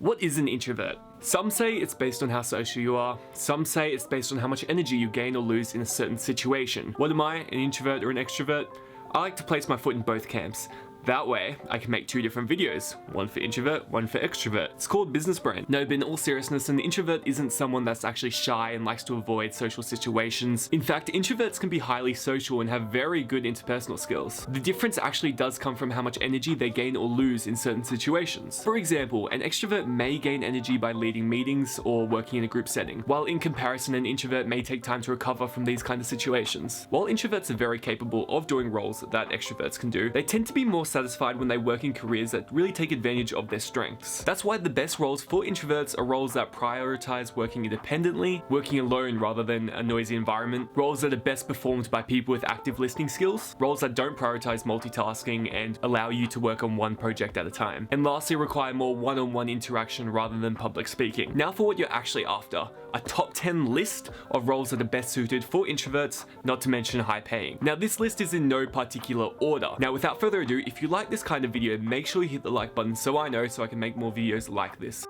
What is an introvert? Some say it's based on how social you are, some say it's based on how much energy you gain or lose in a certain situation. What am I, an introvert or an extrovert? I like to place my foot in both camps. That way, I can make two different videos, one for introvert, one for extrovert. It's called business brain. No, but in all seriousness, an introvert isn't someone that's actually shy and likes to avoid social situations. In fact, introverts can be highly social and have very good interpersonal skills. The difference actually does come from how much energy they gain or lose in certain situations. For example, an extrovert may gain energy by leading meetings or working in a group setting, while in comparison, an introvert may take time to recover from these kind of situations. While introverts are very capable of doing roles that extroverts can do, they tend to be more satisfied when they work in careers that really take advantage of their strengths. That's why the best roles for introverts are roles that prioritize working independently, working alone rather than a noisy environment, roles that are best performed by people with active listening skills, roles that don't prioritize multitasking and allow you to work on one project at a time, and lastly require more one-on-one interaction rather than public speaking. Now for what you're actually after, a top 10 list of roles that are best suited for introverts, not to mention high paying. Now this list is in no particular order. Now without further ado, if you like this kind of video, make sure you hit the like button so I know so I can make more videos like this.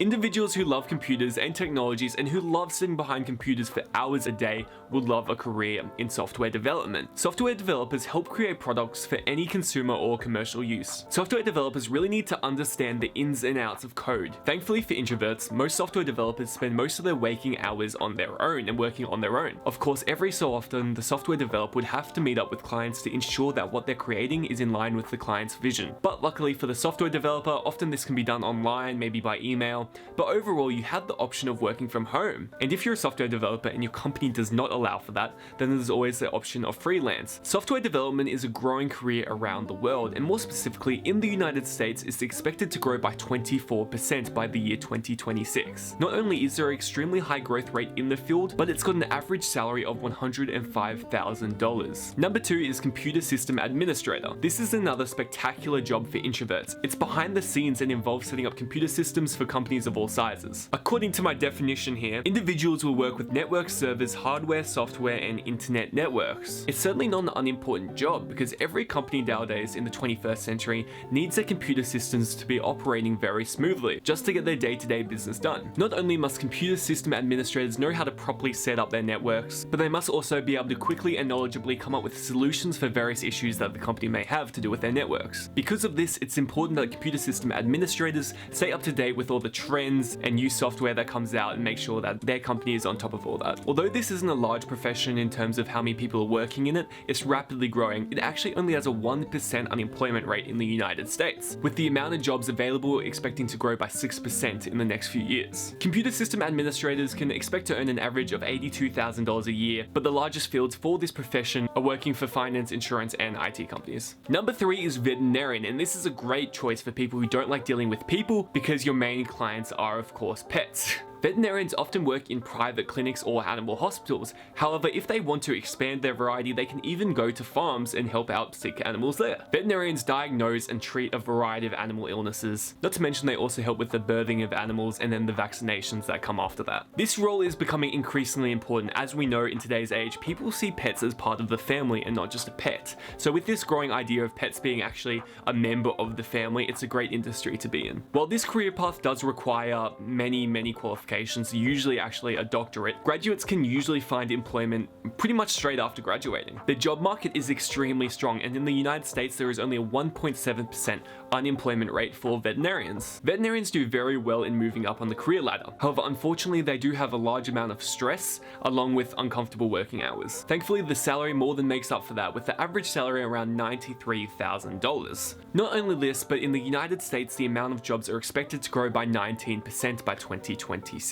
Individuals who love computers and technologies and who love sitting behind computers for hours a day will love a career in software development. Software developers help create products for any consumer or commercial use. Software developers really need to understand the ins and outs of code. Thankfully for introverts, most software developers spend most of their waking hours on their own and working on their own. Of course, every so often, the software developer would have to meet up with clients to ensure that what they're creating is in line with the client's vision. But luckily for the software developer, often this can be done online, maybe by email. But overall, you have the option of working from home. And if you're a software developer and your company does not allow for that, then there's always the option of freelance. Software development is a growing career around the world, and more specifically in the United States, it's expected to grow by 24% by the year 2026. Not only is there an extremely high growth rate in the field, but it's got an average salary of $105,000. Number 2 is computer system administrator. This is another spectacular job for introverts. It's behind the scenes and involves setting up computer systems for companies of all sizes. According to my definition here, individuals will work with network servers, hardware, software, and internet networks. It's certainly not an unimportant job because every company nowadays in the 21st century needs their computer systems to be operating very smoothly, just to get their day-to-day business done. Not only must computer system administrators know how to properly set up their networks, but they must also be able to quickly and knowledgeably come up with solutions for various issues that the company may have to do with their networks. Because of this, it's important that computer system administrators stay up to date with all the trends and new software that comes out and make sure that their company is on top of all that. Although this isn't a large profession in terms of how many people are working in it, it's rapidly growing. It actually only has a 1% unemployment rate in the United States, with the amount of jobs available expecting to grow by 6% in the next few years. Computer system administrators can expect to earn an average of $82,000 a year, but the largest fields for this profession are working for finance, insurance, and IT companies. Number 3 is veterinarian, and this is a great choice for people who don't like dealing with people because your main clients are of course pets. Veterinarians often work in private clinics or animal hospitals. However, if they want to expand their variety, they can even go to farms and help out sick animals there. Veterinarians diagnose and treat a variety of animal illnesses. Not to mention they also help with the birthing of animals and then the vaccinations that come after that. This role is becoming increasingly important. As we know in today's age, people see pets as part of the family and not just a pet. So with this growing idea of pets being actually a member of the family, it's a great industry to be in. While this career path does require many qualifications, usually actually a doctorate, graduates can usually find employment pretty much straight after graduating. The job market is extremely strong, and in the United States there is only a 1.7% unemployment rate for veterinarians. Veterinarians do very well in moving up on the career ladder. However, unfortunately they do have a large amount of stress along with uncomfortable working hours. Thankfully, the salary more than makes up for that, with the average salary around $93,000. Not only this, but in the United States the amount of jobs are expected to grow by 19% by 2026.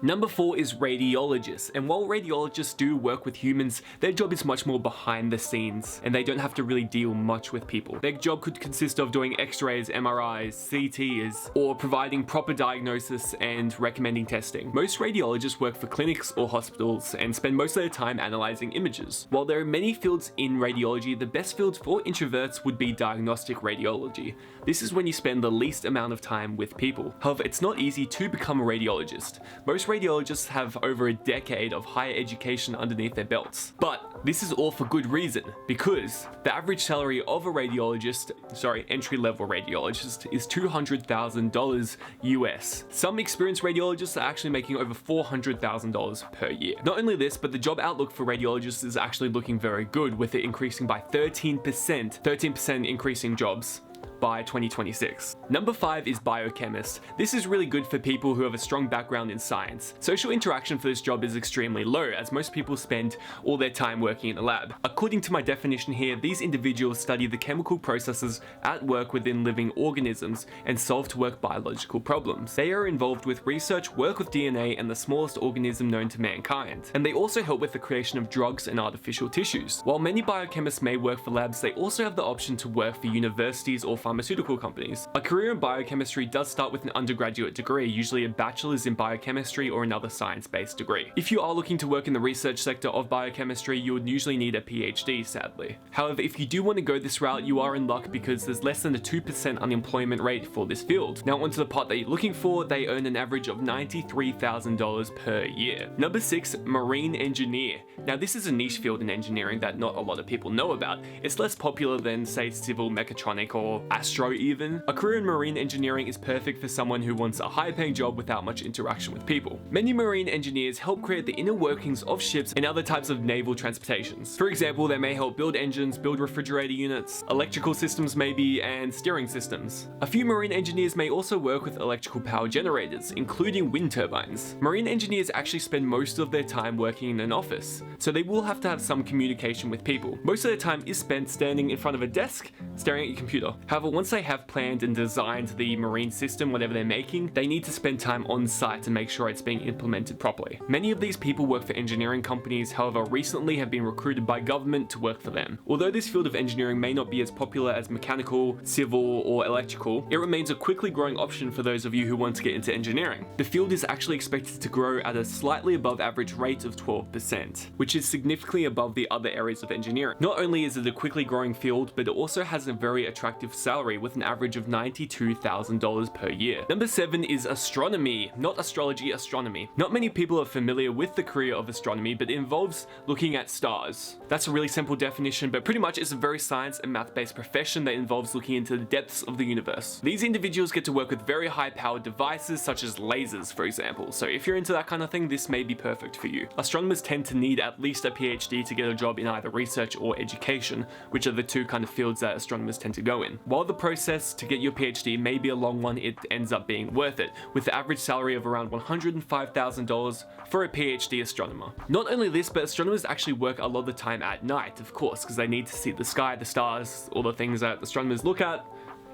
Number 4 is radiologist, and while radiologists do work with humans, their job is much more behind the scenes and they don't have to really deal much with people. Their job could consist of doing x-rays, MRIs, CTs, or providing proper diagnosis and recommending testing. Most radiologists work for clinics or hospitals and spend most of their time analyzing images. While there are many fields in radiology, the best fields for introverts would be diagnostic radiology. This is when you spend the least amount of time with people. However, it's not easy to become a radiologist. radiologist. Most radiologists have over a decade of higher education underneath their belts. But this is all for good reason, because the average salary of a entry-level radiologist is $200,000 US. Some experienced radiologists are actually making over $400,000 per year. Not only this, but the job outlook for radiologists is actually looking very good, with it increasing by 13% increasing jobs by 2026. Number 5 is Biochemist. This is really good for people who have a strong background in science. Social interaction for this job is extremely low, as most people spend all their time working in a lab. According to my definition here, these individuals study the chemical processes at work within living organisms and solve to work biological problems. They are involved with research, work with DNA and the smallest organism known to mankind. And they also help with the creation of drugs and artificial tissues. While many biochemists may work for labs, they also have the option to work for universities or pharmaceutical companies. A career in biochemistry does start with an undergraduate degree, usually a bachelor's in biochemistry or another science-based degree. If you are looking to work in the research sector of biochemistry, you would usually need a PhD, sadly. However, if you do want to go this route, you are in luck, because there's less than a 2% unemployment rate for this field. Now onto the part that you're looking for, they earn an average of $93,000 per year. Number 6, marine engineer. Now this is a niche field in engineering that not a lot of people know about. It's less popular than, say, civil, mechatronic, or astro even. A career in marine engineering is perfect for someone who wants a high-paying job without much interaction with people. Many marine engineers help create the inner workings of ships and other types of naval transportations. For example, they may help build engines, build refrigerator units, electrical systems maybe, and steering systems. A few marine engineers may also work with electrical power generators, including wind turbines. Marine engineers actually spend most of their time working in an office, so they will have to have some communication with people. Most of their time is spent standing in front of a desk, staring at your computer. However, once they have planned and designed the marine system, whatever they're making, they need to spend time on site to make sure it's being implemented properly. Many of these people work for engineering companies, however, recently have been recruited by government to work for them. Although this field of engineering may not be as popular as mechanical, civil, or electrical, it remains a quickly growing option for those of you who want to get into engineering. The field is actually expected to grow at a slightly above average rate of 12%, which is significantly above the other areas of engineering. Not only is it a quickly growing field, but it also has a very attractive salary with an average of $92,000 per year. Number 7 is astronomy, not astrology, astronomy. Not many people are familiar with the career of astronomy, but it involves looking at stars. That's a really simple definition, but pretty much it's a very science and math-based profession that involves looking into the depths of the universe. These individuals get to work with very high-powered devices such as lasers, for example, so if you're into that kind of thing, this may be perfect for you. Astronomers tend to need at least a PhD to get a job in either research or education, which are the two kind of fields that astronomers tend to go in. While the process to get your PhD may be a long one, it ends up being worth it, with the average salary of around $105,000 for a PhD astronomer. Not only this, but astronomers actually work a lot of the time at night, of course, because they need to see the sky, the stars, all the things that astronomers look at.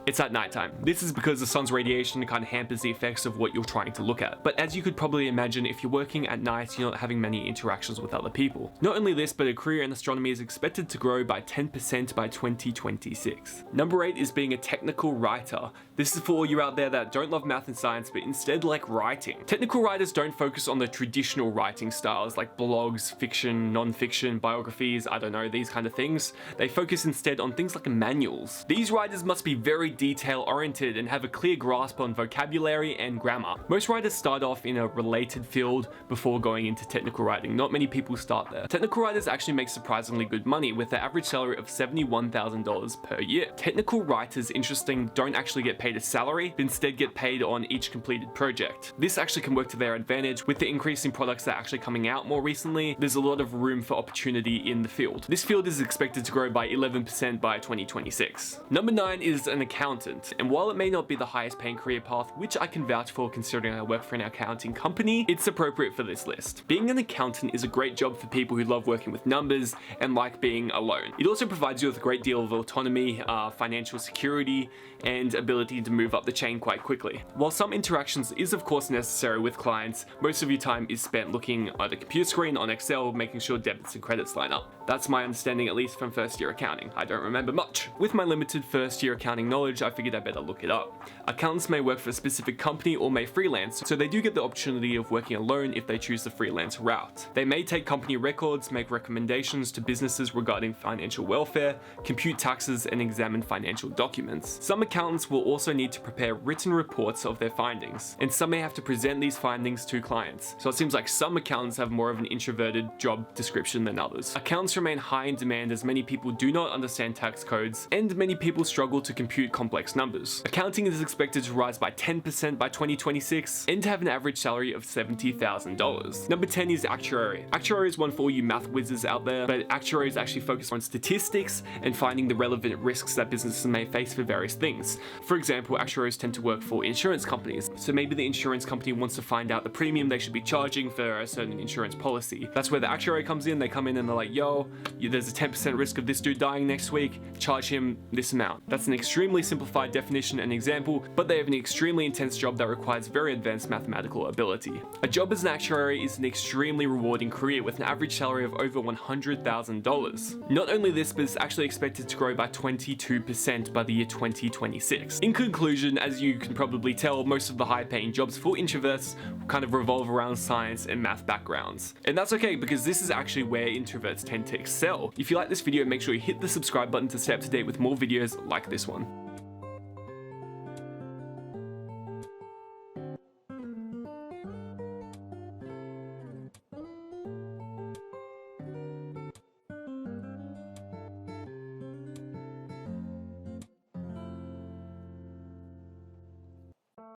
It's at nighttime. This is because the sun's radiation kind of hampers the effects of what you're trying to look at. But as you could probably imagine, if you're working at night, you're not having many interactions with other people. Not only this, but a career in astronomy is expected to grow by 10% by 2026. Number 8 is being a technical writer. This is for all you out there that don't love math and science, but instead like writing. Technical writers don't focus on the traditional writing styles like blogs, fiction, non-fiction, biographies, I don't know, these kind of things. They focus instead on things like manuals. These writers must be very detail-oriented and have a clear grasp on vocabulary and grammar. Most writers start off in a related field before going into technical writing. Not many people start there. Technical writers actually make surprisingly good money, with the average salary of $71,000 per year. Technical writers, interesting, don't actually get paid a salary, but instead get paid on each completed project. This actually can work to their advantage. With the increase in products that are actually coming out more recently, there's a lot of room for opportunity in the field. This field is expected to grow by 11% by 2026. Number 9 is an accountant, and while it may not be the highest paying career path, which I can vouch for considering I work for an accounting company, it's appropriate for this list. Being an accountant is a great job for people who love working with numbers and like being alone. It also provides you with a great deal of autonomy, financial security, and ability to move up the chain quite quickly. While some interactions is of course necessary with clients, most of your time is spent looking at a computer screen on Excel, making sure debits and credits line up. That's my understanding, at least from first year accounting. I don't remember much. With my limited first year accounting knowledge, knowledge, I figured I better look it up. Accountants may work for a specific company or may freelance, so they do get the opportunity of working alone if they choose the freelance route. They may take company records, make recommendations to businesses regarding financial welfare, compute taxes, and examine financial documents. Some accountants will also need to prepare written reports of their findings, and some may have to present these findings to clients. So it seems like some accountants have more of an introverted job description than others. Accountants remain high in demand as many people do not understand tax codes, and many people struggle to compute complex numbers. Accounting is expected to rise by 10% by 2026 and to have an average salary of $70,000. Number 10 is Actuary. Actuary is one for all you math whizzes out there, but Actuary is actually focused on statistics and finding the relevant risks that businesses may face for various things. For example, actuaries tend to work for insurance companies, so maybe the insurance company wants to find out the premium they should be charging for a certain insurance policy. That's where the actuary comes in. They come in and they're like, yo, there's a 10% risk of this dude dying next week, charge him this amount. That's an extremely simplified definition and example, but they have an extremely intense job that requires very advanced mathematical ability. A job as an actuary is an extremely rewarding career with an average salary of over $100,000. Not only this, but it's actually expected to grow by 22% by the year 2026. In conclusion, as you can probably tell, most of the high-paying jobs for introverts kind of revolve around science and math backgrounds. And that's okay, because this is actually where introverts tend to excel. If you like this video, make sure you hit the subscribe button to stay up to date with more videos like this one.